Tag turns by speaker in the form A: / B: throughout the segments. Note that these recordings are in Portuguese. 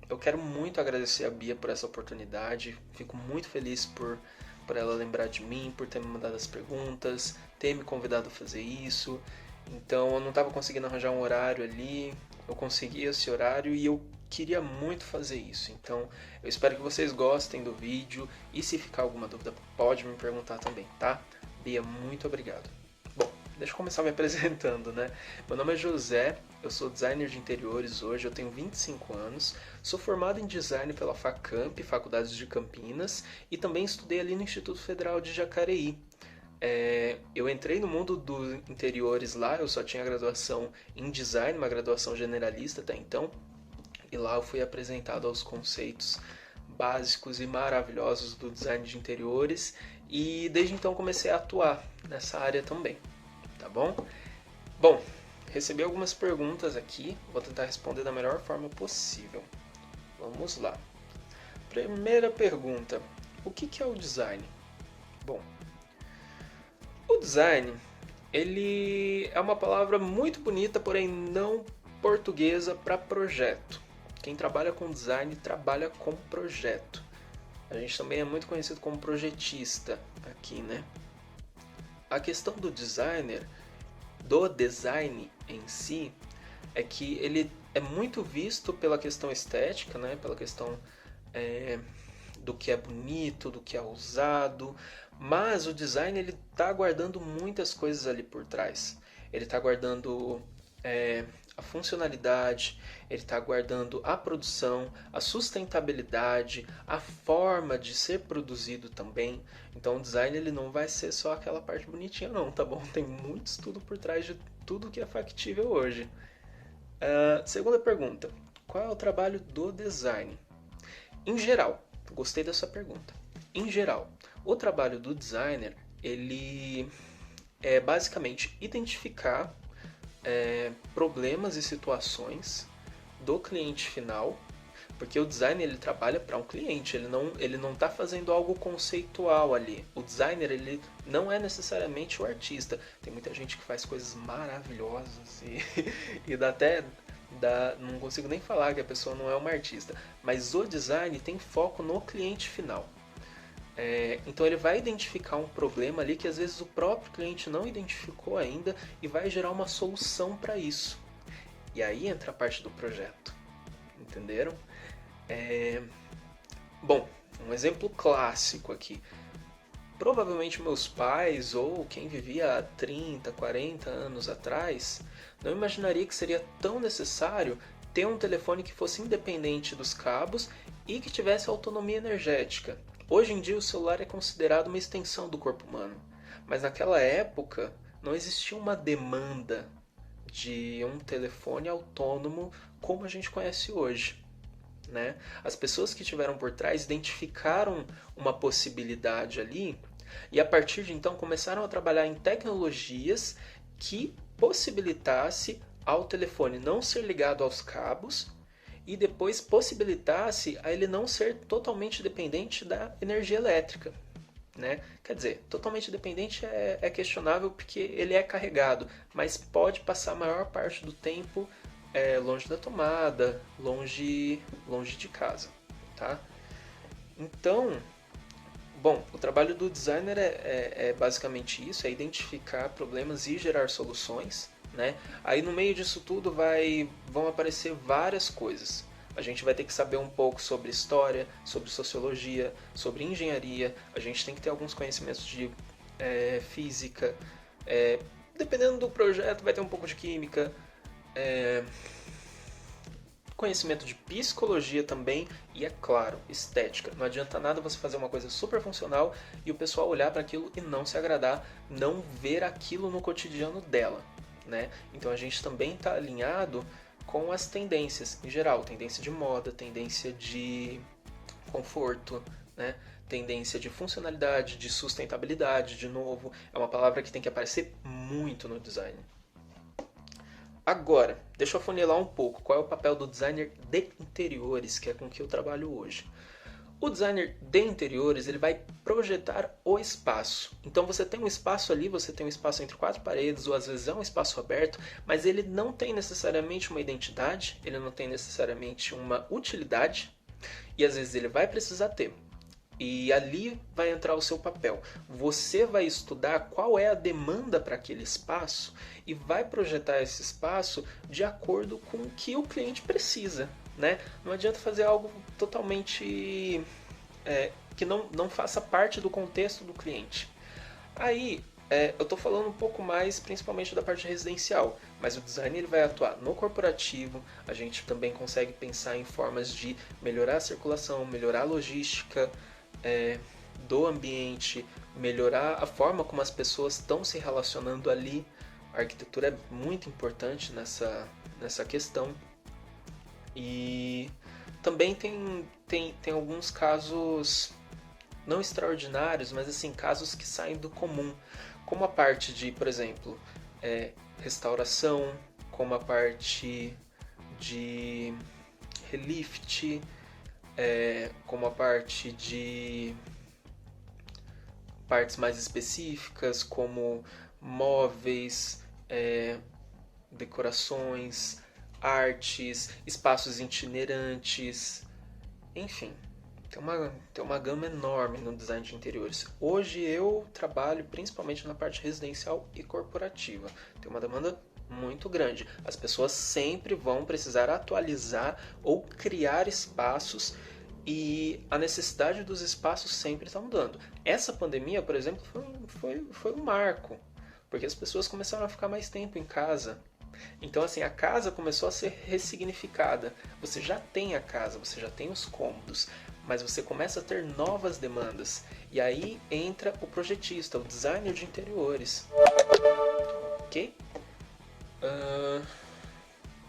A: Eu quero muito agradecer a Bia por essa oportunidade. Fico muito feliz por ela lembrar de mim, por ter me mandado as perguntas, ter me convidado a fazer isso. Então eu não estava conseguindo arranjar um horário ali, eu consegui esse horário e eu queria muito fazer isso. Então eu espero que vocês gostem do vídeo e se ficar alguma dúvida pode me perguntar também, tá? Bia, muito obrigado. Bom, deixa eu começar me apresentando, né? Meu nome é José, eu sou designer de interiores hoje, eu tenho 25 anos, sou formado em design pela Facamp, Faculdade de Campinas, e também estudei ali no Instituto Federal de Jacareí. Eu entrei no mundo dos interiores lá, eu só tinha graduação em design, uma graduação generalista até então, e lá eu fui apresentado aos conceitos básicos e maravilhosos do design de interiores, e desde então comecei a atuar nessa área também, tá bom? Bom, recebi algumas perguntas aqui, vou tentar responder da melhor forma possível. Vamos lá. Primeira pergunta: o que é o design? Bom, o design ele é uma palavra muito bonita, porém não portuguesa para projeto. Quem trabalha com design trabalha com projeto. A gente também é muito conhecido como projetista aqui, né? A questão do design em si, é que ele é muito visto pela questão estética, né? Pela questão é, do que é bonito, do que é ousado, mas o design ele está guardando muitas coisas ali por trás. Ele está guardando a funcionalidade, ele está guardando a produção, a sustentabilidade, a forma de ser produzido também. Então o design ele não vai ser só aquela parte bonitinha não, tá bom? Tem muito estudo por trás de tudo que é factível hoje. Segunda pergunta: qual é o trabalho do design? Em geral, gostei dessa pergunta. Em geral, o trabalho do designer ele é basicamente identificar problemas e situações do cliente final, porque o designer ele trabalha para um cliente, ele não está fazendo algo conceitual ali. O designer ele não é necessariamente o artista. Tem muita gente que faz coisas maravilhosas e, e não consigo nem falar que a pessoa não é uma artista. Mas o design tem foco no cliente final. Então ele vai identificar um problema ali que às vezes o próprio cliente não identificou ainda e vai gerar uma solução para isso. E aí entra a parte do projeto. Entenderam? É, Bom, um exemplo clássico aqui. Provavelmente meus pais ou quem vivia há 30, 40 anos atrás não imaginaria que seria tão necessário ter um telefone que fosse independente dos cabos e que tivesse autonomia energética. Hoje em dia o celular é considerado uma extensão do corpo humano, mas naquela época não existia uma demanda de um telefone autônomo como a gente conhece hoje. Né? As pessoas que estiveram por trás identificaram uma possibilidade ali e a partir de então começaram a trabalhar em tecnologias que possibilitasse ao telefone não ser ligado aos cabos e depois possibilitasse a ele não ser totalmente dependente da energia elétrica. Né? Quer dizer, totalmente dependente é questionável porque ele é carregado, mas pode passar a maior parte do tempo longe da tomada, longe de casa, tá? Então, bom, o trabalho do designer é basicamente isso, é identificar problemas e gerar soluções, né? Aí no meio disso tudo vão aparecer várias coisas. A gente vai ter que saber um pouco sobre história, sobre sociologia, sobre engenharia. A gente tem que ter alguns conhecimentos de física. Dependendo do projeto, vai ter um pouco de química, é, conhecimento de psicologia também e, é claro, estética. Não adianta nada você fazer uma coisa super funcional e o pessoal olhar para aquilo e não se agradar, não ver aquilo no cotidiano dela. Né? Então a gente também está alinhado com as tendências em geral, tendência de moda, tendência de conforto, né? Tendência de funcionalidade, de sustentabilidade, de novo, é uma palavra que tem que aparecer muito no design. Agora, deixa eu afunilar um pouco. Qual é o papel do designer de interiores, que é com que eu trabalho hoje? O designer de interiores, ele vai projetar o espaço. Então você tem um espaço ali, você tem um espaço entre quatro paredes, ou às vezes é um espaço aberto, mas ele não tem necessariamente uma identidade, ele não tem necessariamente uma utilidade, e às vezes ele vai precisar ter. E ali vai entrar o seu papel. Você vai estudar qual é a demanda para aquele espaço e vai projetar esse espaço de acordo com o que o cliente precisa, né? Não adianta fazer algo totalmente que não faça parte do contexto do cliente. Aí, eu estou falando um pouco mais principalmente da parte residencial, mas o design ele vai atuar no corporativo, a gente também consegue pensar em formas de melhorar a circulação, melhorar a logística do ambiente, melhorar a forma como as pessoas estão se relacionando ali. A arquitetura é muito importante nessa questão. E também tem alguns casos não extraordinários, mas assim, casos que saem do comum, como a parte de, por exemplo, restauração, como a parte de relift, como a parte de partes mais específicas, como móveis, decorações, artes, espaços itinerantes, enfim, tem uma gama enorme no design de interiores. Hoje eu trabalho principalmente na parte residencial e corporativa. Tem uma demanda muito grande. As pessoas sempre vão precisar atualizar ou criar espaços e a necessidade dos espaços sempre está mudando. Essa pandemia, por exemplo, foi um marco, porque as pessoas começaram a ficar mais tempo em casa. Então, assim, a casa começou a ser ressignificada. Você já tem a casa, você já tem os cômodos, mas você começa a ter novas demandas. E aí entra o projetista, o designer de interiores. Ok?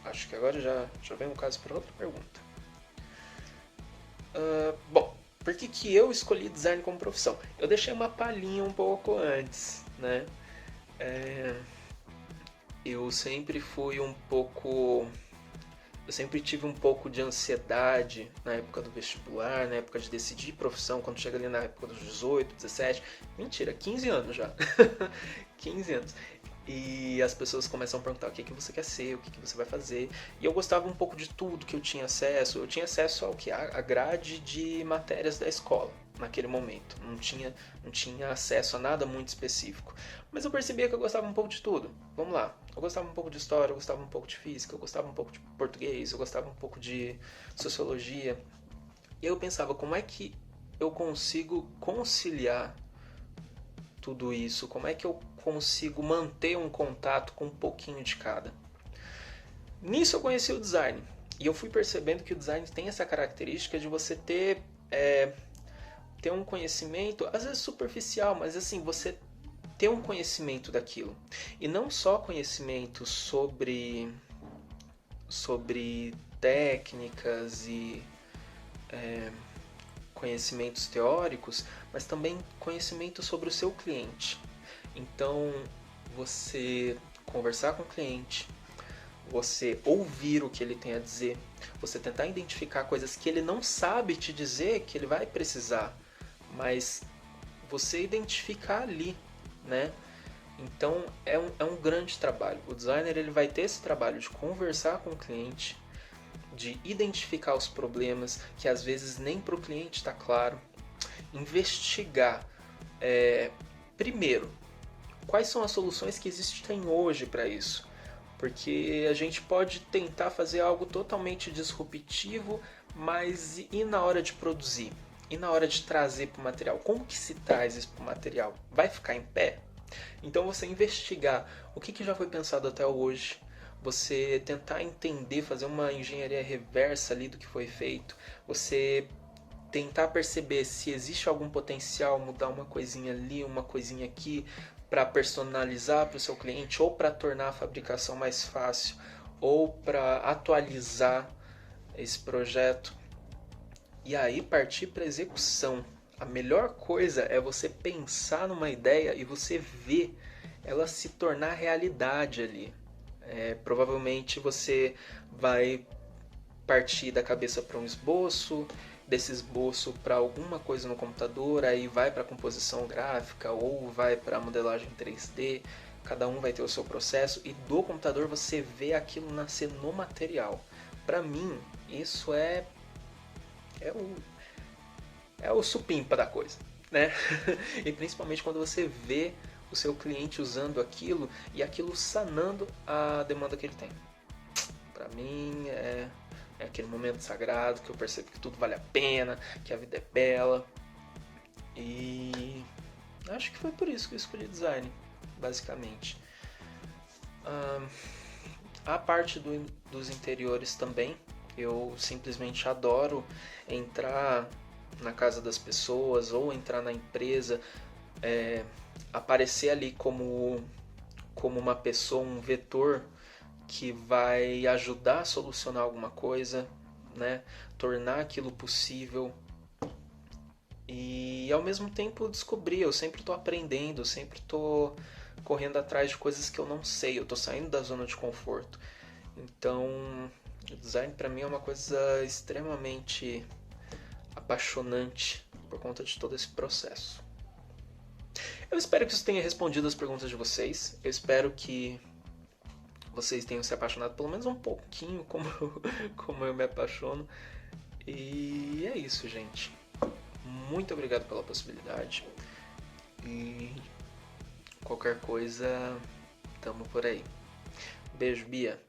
A: Acho que agora já vem um caso para outra pergunta. Bom, por que eu escolhi design como profissão? Eu deixei uma palhinha um pouco antes, né? Eu sempre fui um pouco... Eu sempre tive um pouco de ansiedade na época do vestibular, na época de decidir profissão, quando chega ali na época dos 18, 17... Mentira, 15 anos já. 15 anos. E as pessoas começam a perguntar o que você quer ser, o que você vai fazer. E eu gostava um pouco de tudo que eu tinha acesso. Eu tinha acesso ao que? A grade de matérias da escola, naquele momento. Não tinha acesso a nada muito específico. Mas eu percebia que eu gostava um pouco de tudo. Vamos lá. Eu gostava um pouco de história, eu gostava um pouco de física, eu gostava um pouco de português, eu gostava um pouco de sociologia. E eu pensava, como é que eu consigo conciliar tudo isso? Como é que eu consigo manter um contato com um pouquinho de cada? Nisso eu conheci o design. E eu fui percebendo que o design tem essa característica de você ter um conhecimento, às vezes superficial, mas assim, você ter um conhecimento daquilo. E não só conhecimento sobre técnicas e conhecimentos teóricos, mas também conhecimento sobre o seu cliente. Então, você conversar com o cliente, você ouvir o que ele tem a dizer, você tentar identificar coisas que ele não sabe te dizer que ele vai precisar, mas você identificar ali, né? Então é um grande trabalho. O designer ele vai ter esse trabalho de conversar com o cliente, de identificar os problemas que às vezes nem para o cliente está claro, investigar primeiro quais são as soluções que existem hoje para isso, porque a gente pode tentar fazer algo totalmente disruptivo, mas e na hora de produzir? E na hora de trazer para o material? Como que se traz isso para o material? Vai ficar em pé? Então você investigar o que já foi pensado até hoje, você tentar entender, fazer uma engenharia reversa ali do que foi feito, você tentar perceber se existe algum potencial, mudar uma coisinha ali, uma coisinha aqui, para personalizar para o seu cliente, ou para tornar a fabricação mais fácil, ou para atualizar esse projeto. E aí partir para execução. A melhor coisa é você pensar numa ideia e você ver ela se tornar realidade ali. Provavelmente você vai partir da cabeça para um esboço, desse esboço para alguma coisa no computador, aí vai para composição gráfica ou vai para modelagem 3D. Cada um vai ter o seu processo e do computador você vê aquilo nascer no material. Para mim, isso é o, é o supimpa da coisa, né? E principalmente quando você vê o seu cliente usando aquilo e aquilo sanando a demanda que ele tem. Para mim é aquele momento sagrado que eu percebo que tudo vale a pena, que a vida é bela. E acho que foi por isso que eu escolhi design, basicamente. A parte dos interiores também, eu simplesmente adoro entrar na casa das pessoas ou entrar na empresa, aparecer ali como uma pessoa, um vetor que vai ajudar a solucionar alguma coisa, né? Tornar aquilo possível e ao mesmo tempo descobrir. Eu sempre estou aprendendo, eu sempre estou correndo atrás de coisas que eu não sei, eu estou saindo da zona de conforto. Então, o design para mim é uma coisa extremamente apaixonante por conta de todo esse processo. Eu espero que isso tenha respondido as perguntas de vocês. Eu espero que vocês tenham se apaixonado pelo menos um pouquinho como eu me apaixono. E é isso, gente. Muito obrigado pela possibilidade. E qualquer coisa, tamo por aí. Beijo, Bia.